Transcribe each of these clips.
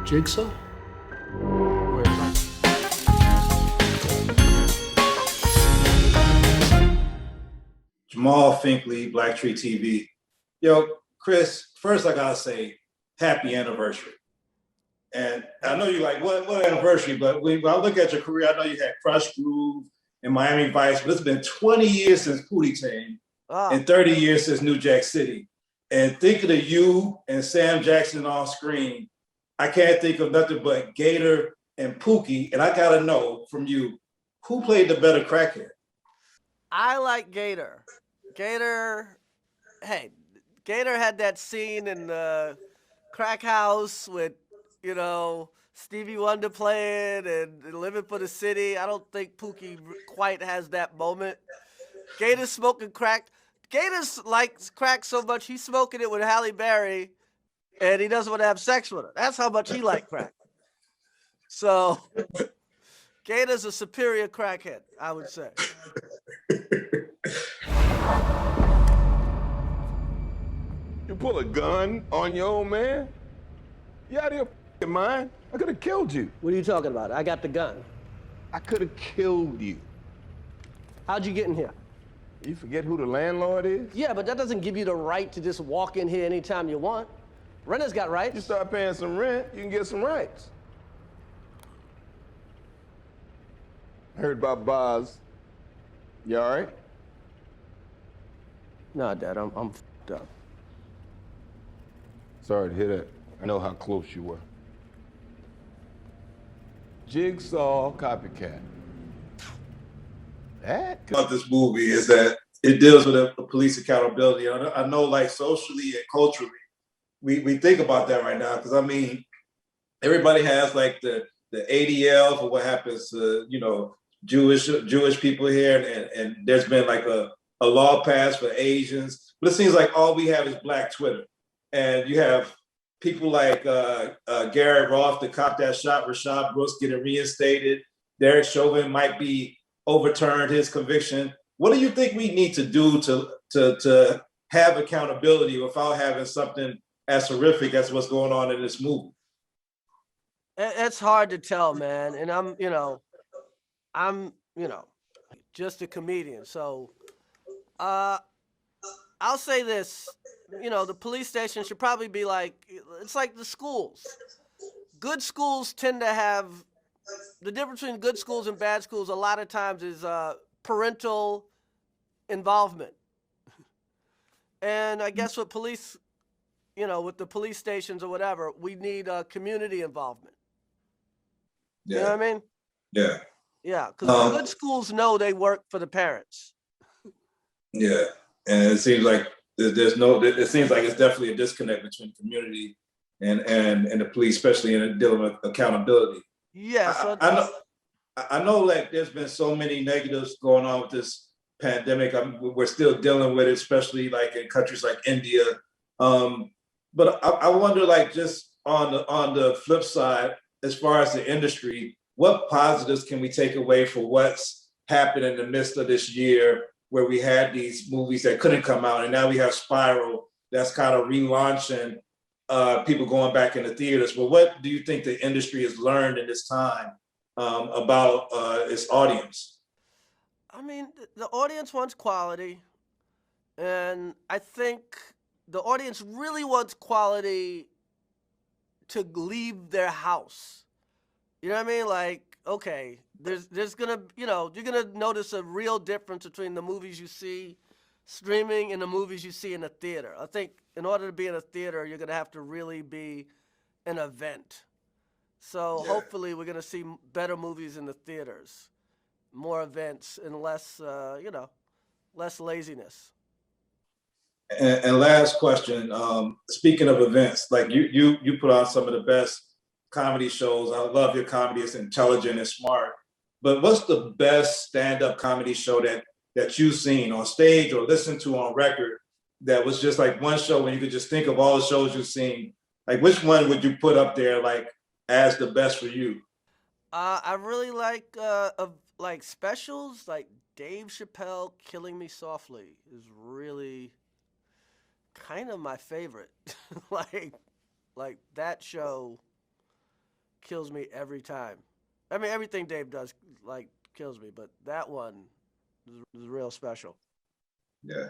Jigsaw? Jamal Finkley, Black Tree TV. Yo, Chris, first I gotta say, happy anniversary. And I know you're like, what anniversary? But when I look at your career, I know you had Crush Groove and Miami Vice, but it's been 20 years since Pootie Tang and 30 years since New Jack City. And thinking of you and Sam Jackson on screen, I can't think of nothing but Gator and Pookie. And I gotta know from you, who played the better crackhead? I like Gator. Gator, hey, Gator had that scene in the crack house with, Stevie Wonder playing and Living for the City. I don't think Pookie quite has that moment. Gator's smoking crack. Gator's likes crack so much he's smoking it with Halle Berry, and he doesn't want to have sex with her. That's how much he liked crack. So Gator's a superior crackhead, I would say. You pull a gun on your old man? You out of your f***ing mind? I could have killed you. What are you talking about? I got the gun. I could have killed you. How'd you get in here? You forget who the landlord is? Yeah, but that doesn't give you the right to just walk in here anytime you want. Renters got rights. You start paying some rent, you can get some rights. I heard about Boz. You all right? Nah, Dad, I'm f***ed up. Sorry to hear that. I know how close you were. Jigsaw copycat. That About this movie is that it deals with a police accountability. I know, like socially and culturally, we think about that right now because I mean, everybody has like the ADL for what happens to Jewish people here, and there's been like a law passed for Asians, but it seems like all we have is Black Twitter, and you have people like Gary Roth, the cop that shot Rashad Brooks, getting reinstated. Derek Chauvin might be overturned his conviction. What do you think we need to do to have accountability without having something as horrific as what's going on in this movie? It's hard to tell, man. And I'm just a comedian. So I'll say this, the police station should probably be like, it's like the schools. Good schools tend to have, the difference between good schools and bad schools a lot of times is parental involvement. And I guess with police, with the police stations or whatever, we need community involvement. Yeah. You know what I mean? Yeah. Yeah, because good schools know they work for the parents. Yeah, and it seems like it seems like it's definitely a disconnect between community and the police, especially in dealing with accountability. Yeah, so I know like there's been so many negatives going on with this pandemic. We're still dealing with it, especially like in countries like India. But I wonder, like, just on the flip side, as far as the industry, what positives can we take away for what's happened in the midst of this year, where we had these movies that couldn't come out, and now we have Spiral that's kind of relaunching people going back into theaters. But what do you think the industry has learned in this time about its audience? I mean, the audience wants quality, and I think the audience really wants quality to leave their house. You know what I mean? Like, okay, there's gonna, you're gonna notice a real difference between the movies you see streaming and the movies you see in a theater. I think in order to be in a theater, you're gonna have to really be an event. So hopefully we're gonna see better movies in the theaters, more events, and less, less laziness. And last question, speaking of events, like you put on some of the best comedy shows. I love your comedy. It's intelligent and smart. But what's the best stand-up comedy show that you've seen on stage or listened to on record that was just like one show when you could just think of all the shows you've seen? Like, which one would you put up there like as the best for you? I really like specials, like Dave Chappelle Killing Me Softly is really kind of my favorite. like that show kills me every time. I mean, everything Dave does like kills me, but that one is real special. Yeah.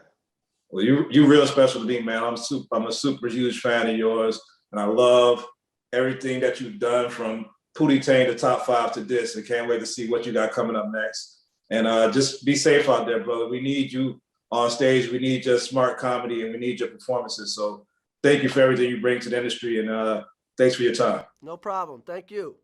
Well, you real special to me, man. I'm a super huge fan of yours, and I love everything that you've done from Pootie Tang to Top 5 to this. I can't wait to see what you got coming up next. And just be safe out there, brother. We need you on stage. We need your smart comedy, and we need your performances. So thank you for everything you bring to the industry, and thanks for your time. No problem. Thank you.